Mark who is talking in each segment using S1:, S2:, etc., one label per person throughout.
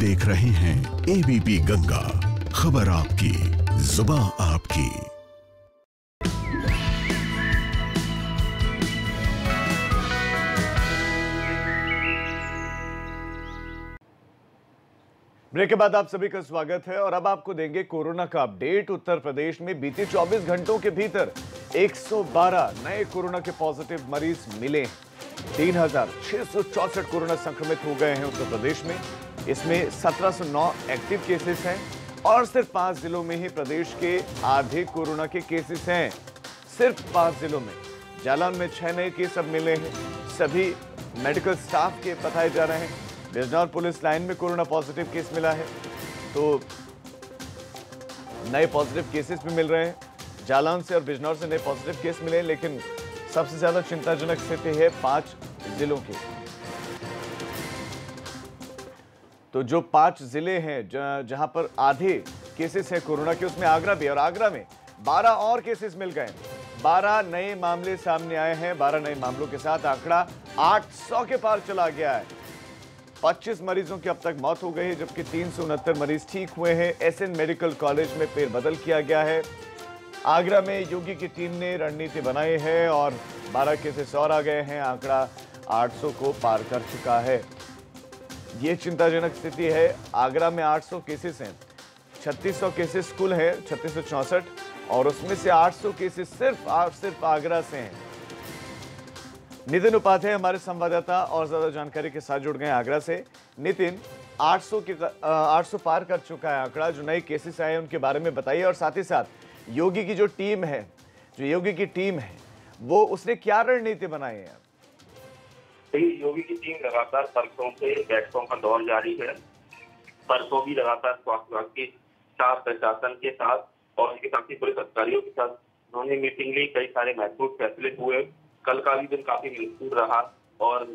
S1: देख रहे हैं एबीपी गंगा, खबर आपकी, जुबां आपकी।
S2: ब्रेक के बाद आप सभी का स्वागत है और अब आपको देंगे कोरोना का अपडेट। उत्तर प्रदेश में बीते 24 घंटों के भीतर 112 नए कोरोना के पॉजिटिव मरीज मिले हैं। 3,664 कोरोना संक्रमित हो गए हैं उत्तर प्रदेश में। इसमें 1709 एक्टिव केसेस हैं और सिर्फ 5 जिलों में ही प्रदेश के आधे कोरोना के केसेस हैं। सिर्फ 5 जिलों में। जालौन में 6 नए केस अब मिले हैं, सभी मेडिकल स्टाफ के बताए जा रहे हैं। बिजनौर पुलिस लाइन में कोरोना पॉजिटिव केस मिला है, तो नए पॉजिटिव केसेस भी मिल रहे हैं। जालौन से और बिजनौर से नए पॉजिटिव केस मिले हैं, लेकिन सबसे ज्यादा चिंताजनक स्थिति है 5 जिलों की। तो जो 5 जिले हैं जहां पर आधे केसेस हैं कोरोना के, उसमें आगरा भी, और आगरा में 12 और केसेस मिल गए। 12 नए मामले सामने आए हैं। 12 नए मामलों के साथ आंकड़ा 800 के पार चला गया है। 25 मरीजों की अब तक मौत हो गई है, जबकि 369 मरीज ठीक हुए हैं। एसएन मेडिकल कॉलेज में फेरबदल किया गया है। आगरा में योगी की टीम ने रणनीति बनाई है और 12 केसेस और आ गए हैं। आंकड़ा 800 को पार कर चुका है। ये चिंताजनक स्थिति है। आगरा में 800 केसेस हैं, 3600 केसेस कुल है, 3664, और उसमें से 800 केसेस सिर्फ आगरा से हैं। नितिन उपाध्याय हमारे संवाददाता और ज्यादा जानकारी के साथ जुड़ गए आगरा से। नितिन, 800 पार कर चुका है आंकड़ा। जो नए केसेस आए हैं उनके बारे में बताइए, और साथ ही साथ योगी की जो टीम है वो उसने क्या रणनीति बनाई है?
S3: योगी की टीम लगातार परसों से बैठकों का दौर जारी है। परसों भी लगातार स्वास्थ्य विभाग के साथ, प्रशासन के साथ और इसके साथ ही पुलिस अधिकारियों के साथ उन्होंने मीटिंग ली। कई सारे महत्वपूर्ण फैसले हुए। कल का भी दिन काफी महत्वपूर्ण रहा और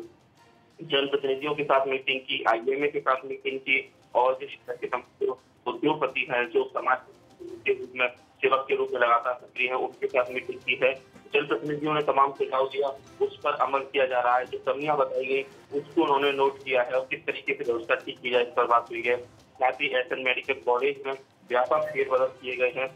S3: जनप्रतिनिधियों के साथ मीटिंग की, आईएमए के साथ मीटिंग की, और जो शहर के उद्योगपति हैं, जो समाज के रूप में, सेवक के रूप में लगातार सक्रिय हैं, उनके साथ मीटिंग की है। जनप्रतिनिधियों ने तमाम सुझाव दिया, उस पर अमल किया जा रहा है। जो कमियां बताई गई उसको उन्होंने नोट किया है और किस तरीके से व्यवस्था ठीक की जाए, इस पर बात हुई है। साथ ही एसएन मेडिकल कॉलेज में व्यापक फेरबदल किए गए हैं।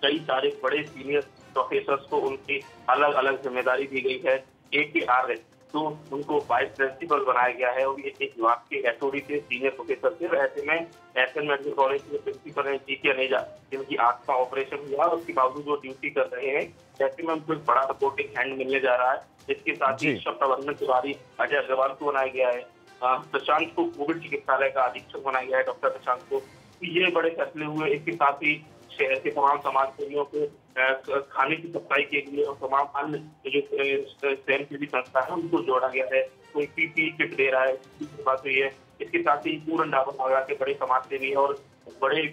S3: कई सारे बड़े सीनियर प्रोफेसर्स को उनकी अलग अलग जिम्मेदारी दी गई है। AKR तो उनको वाइस प्रिंसिपल बनाया गया है और ये एक विभाग के एचओडी थे, सीनियर प्रोफेसर थे। ऐसे में एसएन मेडिकल कॉलेज के प्रिंसिपल हैं GK अनेजा, जिनकी आंख का ऑपरेशन हुआ, उसके बावजूद वो ड्यूटी कर रहे हैं। ऐसे में उनको एक बड़ा सपोर्टिंग हैंड मिलने जा रहा है। इसके साथ ही सब प्रबंधन प्रभारी अजय अग्रवाल को बनाया गया है। प्रशांत को कोविड चिकित्सालय का अधीक्षक बनाया गया है, डॉक्टर प्रशांत को। ये बड़े फैसले हुए। इसके साथ ही शहर के तमाम समाज सेवियों को खाने की सप्लाई के लिए और तमाम अन्य जो स्वयंसेवी संस्था है उनको जोड़ा गया है। कोई PPE किट दे रहा है, बात हुई है। इसके साथ ही पूर्ण डाबर आगरा के बड़े समाज सेवी और बड़े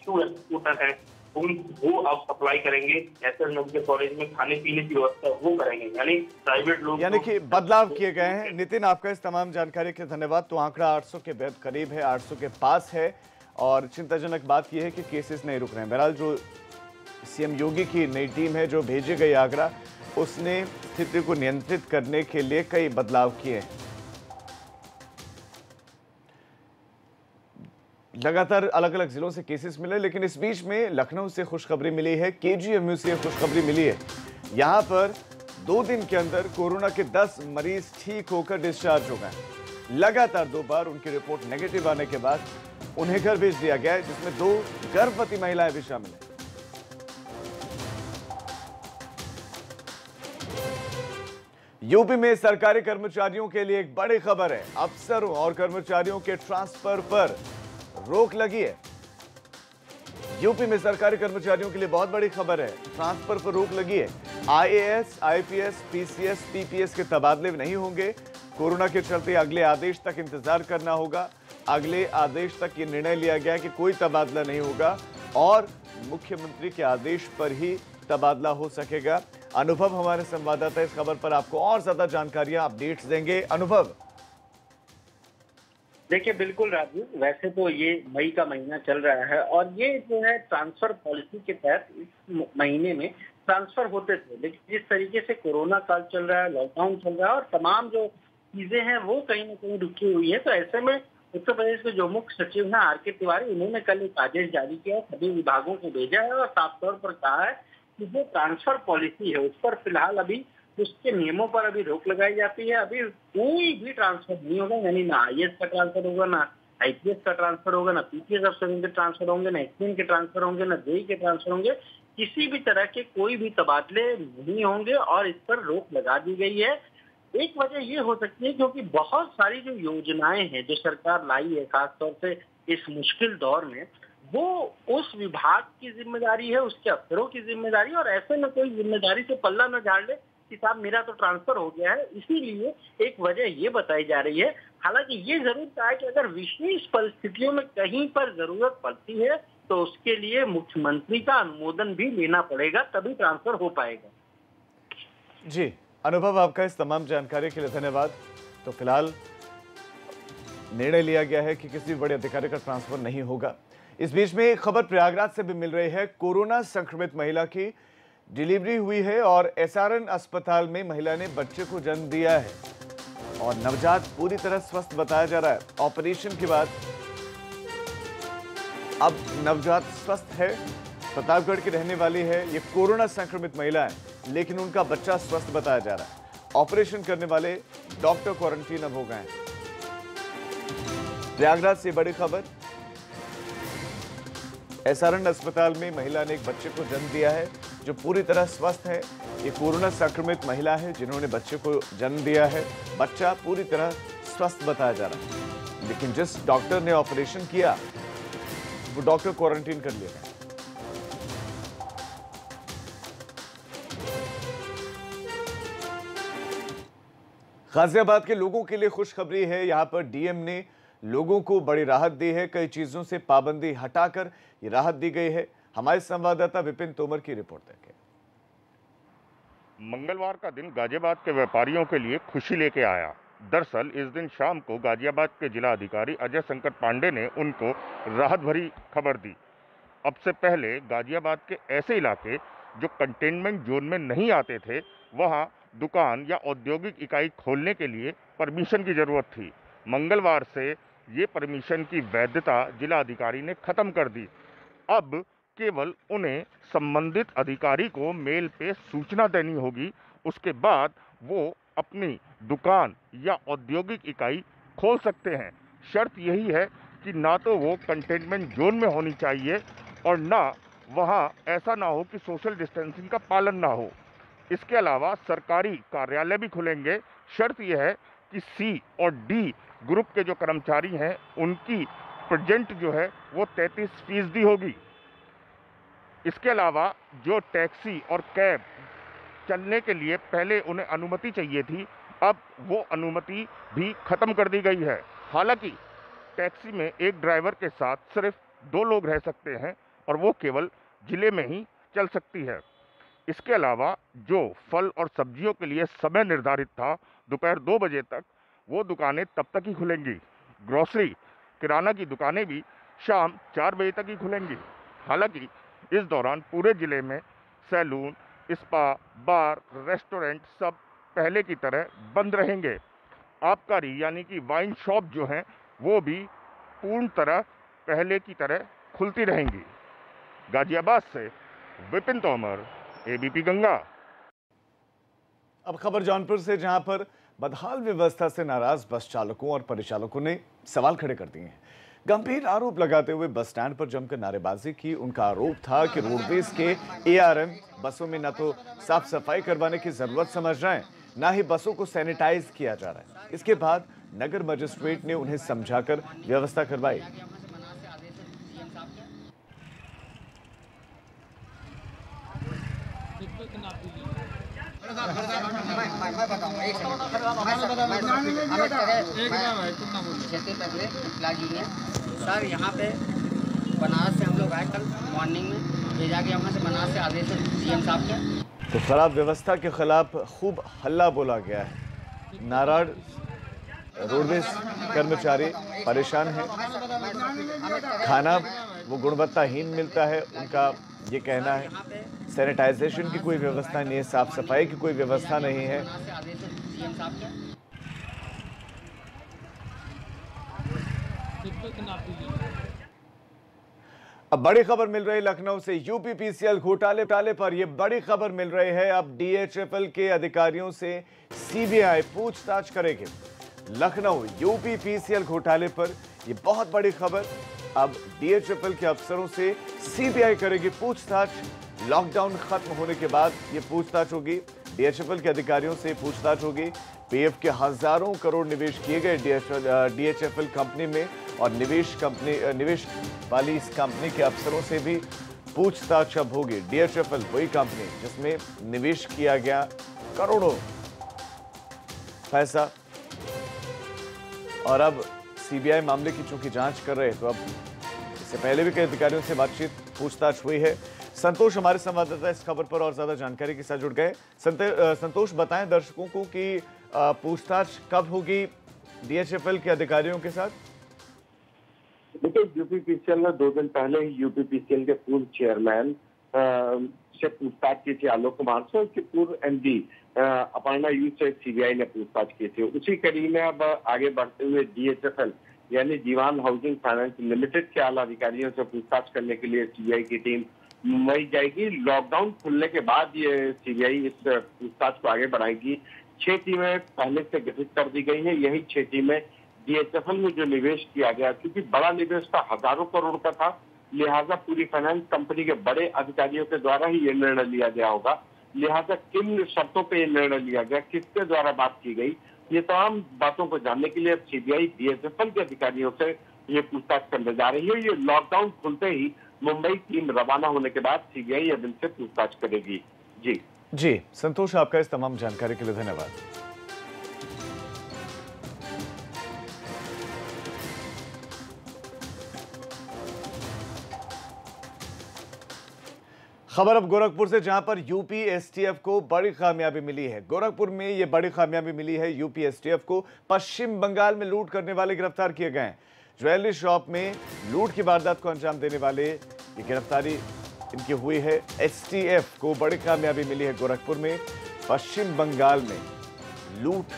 S3: स्टूडेंट हैं, वो अब सप्लाई करेंगे। एसएन मेडिकल कॉलेज में खाने पीने की व्यवस्था वो करेंगे, यानी प्राइवेट लोग,
S2: यानी कि बदलाव किए गए हैं। नितिन, आपका इस तमाम जानकारी के लिए धन्यवाद। तो आंकड़ा 800 के बेहद करीब है, 800 के पास है, और चिंताजनक बात यह है कि केसेस नहीं रुक रहे हैं। बहरहाल जो सीएम योगी की नई टीम है जो भेजी गई आगरा, उसने स्थिति को नियंत्रित करने के लिए कई बदलाव किए हैं। लगातार अलग अलग जिलों से केसेस मिले, लेकिन इस बीच में लखनऊ से खुशखबरी मिली है, KGMU से खुशखबरी मिली है। यहां पर 2 दिन के अंदर कोरोना के 10 मरीज ठीक होकर डिस्चार्ज हो गए। लगातार 2 बार उनकी रिपोर्ट नेगेटिव आने के बाद उन्हें घर भेज दिया गया है, जिसमें 2 गर्भवती महिलाएं भी शामिल हैं। यूपी में सरकारी कर्मचारियों के लिए एक बड़ी खबर है। अफसरों और कर्मचारियों के ट्रांसफर पर रोक लगी है। यूपी में सरकारी कर्मचारियों के लिए बहुत बड़ी खबर है। ट्रांसफर पर रोक लगी है। IAS, IPS, PCS, PPS के तबादले नहीं होंगे। कोरोना के चलते अगले आदेश तक इंतजार करना होगा। अगले आदेश तक ये निर्णय लिया गया कि कोई तबादला नहीं होगा और मुख्यमंत्री के आदेश पर ही तबादला हो सकेगा। अनुभव हमारे संवाददाता इस खबर पर आपको और ज्यादा जानकारियां, अपडेट्स देंगे। अनुभव,
S4: देखिए बिल्कुल राजू, वैसे तो ये मई का महीना चल रहा है और ये जो है ट्रांसफर पॉलिसी के तहत इस महीने में ट्रांसफर होते थे, लेकिन जिस तरीके से कोरोना काल चल रहा है, लॉकडाउन चल रहा है और तमाम जो चीजें हैं वो कहीं ना कहीं रुकी हुई है, तो ऐसे में उत्तर प्रदेश के जो मुख्य सचिव हैं आर के तिवारी, उन्होंने कल एक आदेश जारी किया, सभी विभागों को भेजा है और साफ तौर पर कहा है कि जो ट्रांसफर पॉलिसी है उस पर फिलहाल अभी उसके नियमों पर अभी रोक लगाई जाती है। अभी कोई भी ट्रांसफर नहीं होगा, यानी ना IAS का ट्रांसफर होगा, ना IPS का ट्रांसफर होगा, ना PPS अफसरों के ट्रांसफर होंगे, ना SPM के ट्रांसफर होंगे, ना JEE के ट्रांसफर होंगे। किसी भी तरह के कोई भी तबादले नहीं होंगे और इस पर रोक लगा दी गई है। एक वजह ये हो सकती है क्योंकि बहुत सारी जो योजनाएं हैं जो सरकार लाई है खासतौर से इस मुश्किल दौर में, वो उस विभाग की जिम्मेदारी है, उसके अफसरों की जिम्मेदारी, और ऐसे में कोई जिम्मेदारी से पल्ला न झाड़ ले कि साहब मेरा तो ट्रांसफर हो गया है। इसीलिए एक वजह ये बताई जा रही है। हालांकि ये जरूर कहा है कि अगर विशेष परिस्थितियों में कहीं पर जरूरत पड़ती है तो उसके लिए मुख्यमंत्री का अनुमोदन भी लेना पड़ेगा, तभी ट्रांसफर हो पाएगा।
S2: जी, अनुभव आपका इस तमाम जानकारी के लिए धन्यवाद। तो फिलहाल निर्णय लिया गया है कि किसी बड़े अधिकारी का ट्रांसफर नहीं होगा। इस बीच में एक खबर प्रयागराज से भी मिल रही है। कोरोना संक्रमित महिला की डिलीवरी हुई है और SRN अस्पताल में महिला ने बच्चे को जन्म दिया है और नवजात पूरी तरह स्वस्थ बताया जा रहा है। ऑपरेशन के बाद अब नवजात स्वस्थ है। प्रतापगढ़ की रहने वाली है ये कोरोना संक्रमित महिला है, लेकिन उनका बच्चा स्वस्थ बताया जा रहा है। ऑपरेशन करने वाले डॉक्टर क्वारंटीन अब हो गए हैं। प्रयागराज से बड़ी खबर, SRN अस्पताल में महिला ने एक बच्चे को जन्म दिया है जो पूरी तरह स्वस्थ है। ये कोरोना संक्रमित महिला है जिन्होंने बच्चे को जन्म दिया है। बच्चा पूरी तरह स्वस्थ बताया जा रहा है, लेकिन जिस डॉक्टर ने ऑपरेशन किया वो डॉक्टर क्वारंटीन कर लिया गया। गाजियाबाद के लोगों के लिए खुशखबरी है। यहां पर DM ने लोगों को बड़ी राहत दी है। कई चीजों से पाबंदी हटाकर ये राहत दी गई है। हमारे संवाददाता विपिन तोमर की रिपोर्ट देखें।
S5: मंगलवार का दिन गाजियाबाद के व्यापारियों के लिए खुशी लेके आया। दरअसल इस दिन शाम को गाजियाबाद के जिला अधिकारी अजय शंकर पांडे ने उनको राहत भरी खबर दी। अब से पहले गाजियाबाद के ऐसे इलाके जो कंटेनमेंट जोन में नहीं आते थे, वहां दुकान या औद्योगिक इकाई खोलने के लिए परमिशन की जरूरत थी। मंगलवार से ये परमिशन की वैधता जिला अधिकारी ने खत्म कर दी। अब केवल उन्हें संबंधित अधिकारी को मेल पे सूचना देनी होगी, उसके बाद वो अपनी दुकान या औद्योगिक इकाई खोल सकते हैं। शर्त यही है कि ना तो वो कंटेनमेंट जोन में होनी चाहिए और ना वहाँ ऐसा ना हो कि सोशल डिस्टेंसिंग का पालन ना हो। इसके अलावा सरकारी कार्यालय भी खुलेंगे। शर्त यह है कि C और D ग्रुप के जो कर्मचारी हैं उनकी प्रेजेंट जो है वो 33% होगी। इसके अलावा जो टैक्सी और कैब चलने के लिए पहले उन्हें अनुमति चाहिए थी, अब वो अनुमति भी खत्म कर दी गई है। हालांकि टैक्सी में एक ड्राइवर के साथ सिर्फ 2 लोग रह सकते हैं और वो केवल जिले में ही चल सकती है। इसके अलावा जो फल और सब्जियों के लिए समय निर्धारित था दोपहर 2 बजे तक, वो दुकानें तब तक ही खुलेंगी। ग्रोसरी, किराना की दुकानें भी शाम 4 बजे तक ही खुलेंगी। हालांकि इस दौरान पूरे जिले में सैलून, स्पा, बार, रेस्टोरेंट सब पहले की तरह बंद रहेंगे। आबकारी यानी कि वाइन शॉप जो हैं वो भी पूर्ण तरह पहले की तरह खुलती रहेंगी। गाजियाबाद से विपिन तोमर, ABP गंगा।
S2: अब खबर जौनपुर से, जहां पर बदहाल व्यवस्था से नाराज बस चालकों और परिचालकों ने सवाल खड़े कर दिए हैं। गंभीर आरोप लगाते हुए बस स्टैंड पर जमकर नारेबाजी की। उनका आरोप था कि रोडवेज के ARM बसों में न तो साफ सफाई करवाने की जरूरत समझ रहे हैं, ना ही बसों को सैनिटाइज किया जा रहा है। इसके बाद नगर मजिस्ट्रेट ने उन्हें समझाकर व्यवस्था करवाई।
S6: सर यहाँ पे बनारस से हम लोग आए कल मॉर्निंग में, भेजा गया वहाँ से बनारस से आदेश है CM साहब के।
S2: तो खराब व्यवस्था के खिलाफ खूब हल्ला बोला गया है। नाराज रोडवेज कर्मचारी परेशान हैं। खाना वो गुणवत्ताहीन मिलता है, उनका ये कहना है। सैनिटाइजेशन की कोई व्यवस्था नहीं है, साफ सफाई की कोई व्यवस्था नहीं है। अब बड़ी खबर मिल रही है लखनऊ से, यूपीपीसीएल घोटाले पर यह बड़ी खबर मिल रही है। अब डीएचएफएल के अधिकारियों से सीबीआई पूछताछ करेगी। लखनऊ यूपीपीसीएल घोटाले पर यह बहुत बड़ी खबर। अब डीएचएफएल के अफसरों से सीबीआई करेगी पूछताछ। लॉकडाउन खत्म होने के बाद यह पूछताछ होगी। डीएचएफएल के अधिकारियों से पूछताछ होगी। पीएफ के हजारों करोड़ निवेश किए गए डीएचएफएल कंपनी में, और निवेश वाली इस कंपनी के अफसरों से भी पूछताछ अब होगी। डीएचएफएल वही कंपनी जिसमें निवेश किया गया करोड़ों पैसा, और अब सीबीआई मामले की चूंकि जांच कर रहे हैं, तो अब इससे पहले भी कई अधिकारियों से बातचीत पूछताछ हुई है। संतोष हमारे संवाददाता इस खबर पर और ज्यादा जानकारी के साथ जुड़ गए। संतोष, बताएं दर्शकों को कि पूछताछ कब होगी डीएचएफएल के अधिकारियों के साथ?
S7: देखिए, यूपीपीसीएल ने 2 दिन पहले ही यूपीपीसीएल के पूर्व चेयरमैन से पूछताछ की थी, आलोक कुमार से। उसके पूर्व एमडी अपर्णा यू से सीबीआई ने पूछताछ की थी। उसी कड़ी में अब आगे बढ़ते हुए डीएचएफएल यानी जीवन हाउसिंग फाइनेंस लिमिटेड के आला अधिकारियों से पूछताछ करने के लिए सीबीआई की टीम मुंबई जाएगी। लॉकडाउन खुलने के बाद ये सीबीआई इस पूछताछ को आगे बढ़ाएगी। 6 टीमें पहले से गठित कर दी गई है। यही 6 टीमें डीएचएफएल में जो निवेश किया गया, क्योंकि बड़ा निवेश था, हजारों करोड़ का था, लिहाजा पूरी फाइनेंस कंपनी के बड़े अधिकारियों के द्वारा ही ये निर्णय लिया गया होगा। लिहाजा किन शर्तों पे ये निर्णय लिया गया, किसके द्वारा बात की गई, ये तमाम बातों को जानने के लिए अब सीबीआई डीएचएफएल के अधिकारियों से ये पूछताछ करने जा रही है। ये लॉकडाउन खुलते ही मुंबई टीम रवाना होने के बाद सीबीआई अब इनसे पूछताछ करेगी। जी
S2: संतोष, आपका इस तमाम जानकारी के लिए धन्यवाद। खबर अब गोरखपुर से, जहां पर यूपी एसटीएफ को बड़ी कामयाबी मिली है। गोरखपुर में यह बड़ी कामयाबी मिली है यूपी एसटीएफ को। पश्चिम बंगाल में लूट करने वाले गिरफ्तार किए गए हैं। ज्वेलरी शॉप में लूट की वारदात को अंजाम देने वाले ये गिरफ्तारी इनकी हुई है। एसटीएफ को बड़ी कामयाबी मिली है गोरखपुर में। पश्चिम बंगाल में लूट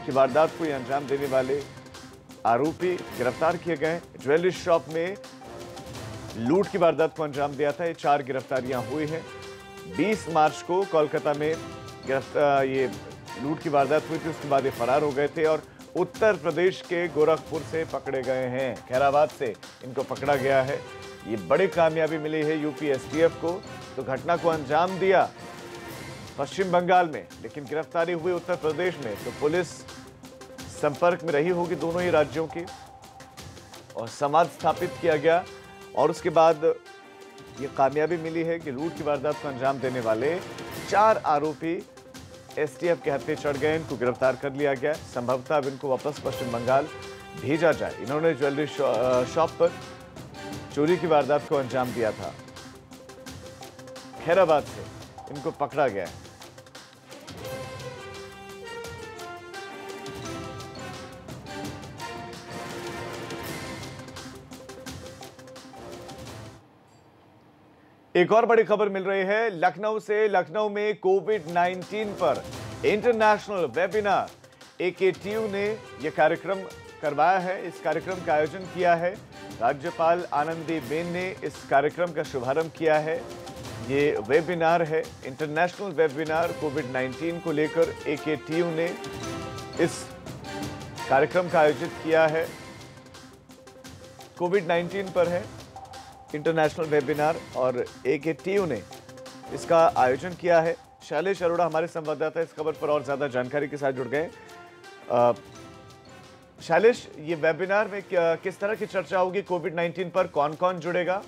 S2: की वारदात को अंजाम देने वाले आरोपी गिरफ्तार किए गए। ज्वेलरी शॉप में लूट की वारदात को अंजाम दिया था। ये 4 गिरफ्तारियां हुई हैं। 20 मार्च को कोलकाता में ये लूट की वारदात हुई थी, उसके बाद ये फरार हो गए थे और उत्तर प्रदेश के गोरखपुर से पकड़े गए हैं। खैराबाद से इनको पकड़ा गया है। ये बड़ी कामयाबी मिली है यूपी एसटीएफ को। तो घटना को अंजाम दिया पश्चिम बंगाल में, लेकिन गिरफ्तारी हुई उत्तर प्रदेश में। तो पुलिस संपर्क में रही होगी दोनों ही राज्यों की, और संवाद स्थापित किया गया, और उसके बाद ये कामयाबी मिली है कि लूट की वारदात को अंजाम देने वाले 4 आरोपी एसटीएफ के हत्थे चढ़ गए। इनको गिरफ्तार कर लिया गया। संभवतः अब इनको वापस पश्चिम बंगाल भेजा जाए। इन्होंने ज्वेलरी शॉप पर चोरी की वारदात को अंजाम दिया था। खैराबाद से इनको पकड़ा गया। एक और बड़ी खबर मिल रही है लखनऊ से। लखनऊ में कोविड-19 पर इंटरनेशनल वेबिनार एकेटीयू ने यह कार्यक्रम करवाया है। इस कार्यक्रम का आयोजन किया है। राज्यपाल आनंदीबेन ने इस कार्यक्रम का शुभारंभ किया है। ये वेबिनार है, इंटरनेशनल वेबिनार कोविड-19 को लेकर एकेटीयू ने इस कार्यक्रम का आयोजित किया है। कोविड-19 पर है इंटरनेशनल वेबिनार, और एकेटीयू ने इसका आयोजन किया है। शैलेश अरोड़ा हमारे संवाददाता इस खबर पर और ज्यादा जानकारी के साथ जुड़ गए। शैलेश, ये वेबिनार में किस तरह की चर्चा होगी कोविड-19 पर? कौन कौन जुड़ेगा?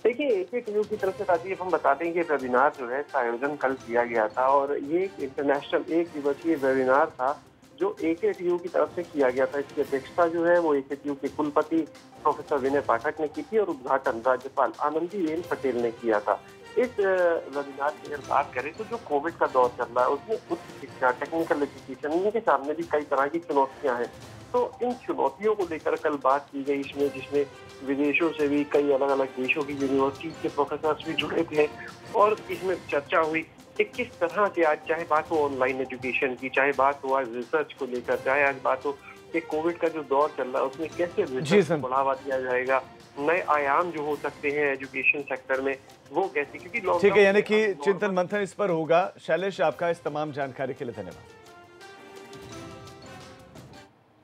S8: देखिए, एकेटीयू की तरफ से ताकि हम बता दें कि वेबिनार जो है इसका आयोजन कल किया गया था, और ये इंटरनेशनल 1 दिवसीय वेबिनार था जो एकेटीयू की तरफ से किया गया था। इसकी अध्यक्षता जो है वो एकेटीयू के कुलपति प्रोफेसर विनय पाठक ने की थी, और उद्घाटन राज्यपाल आनंदीबेन पटेल ने किया था। इस वेबिनार की अगर बात करें तो जो कोविड का दौर चल रहा है उसमें उच्च शिक्षा, टेक्निकल एजुकेशन, इनके सामने भी कई तरह की चुनौतियां हैं। तो इन चुनौतियों को लेकर कल बात की गई इसमें, जिसमें विदेशों से भी कई अलग अलग देशों की यूनिवर्सिटी के प्रोफेसर भी जुड़े थे, और इसमें चर्चा हुई कि किस तरह से आज, चाहे बात हो ऑनलाइन एजुकेशन की, चाहे बात हो आज रिसर्च को लेकर, चाहे आज बात हो कि कोविड का जो दौर चल रहा है उसमें कैसे
S2: जी
S8: रिसर्च
S2: सर।
S8: को बढ़ावा दिया जाएगा, नए आयाम जो हो सकते हैं एजुकेशन सेक्टर में वो कैसे, क्योंकि
S2: ठीक है,
S8: लॉकडाउन
S2: यानी कि
S8: में
S2: चिंतन मंथन इस पर होगा। शैलेश, आपका इस तमाम जानकारी के लिए धन्यवाद।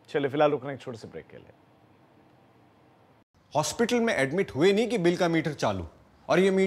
S2: चलिए फिलहाल रुकना एक छोटे से ब्रेक के लिए।
S9: हॉस्पिटल में एडमिट हुए नहीं कि बिल का मीटर चालू, और ये मीटर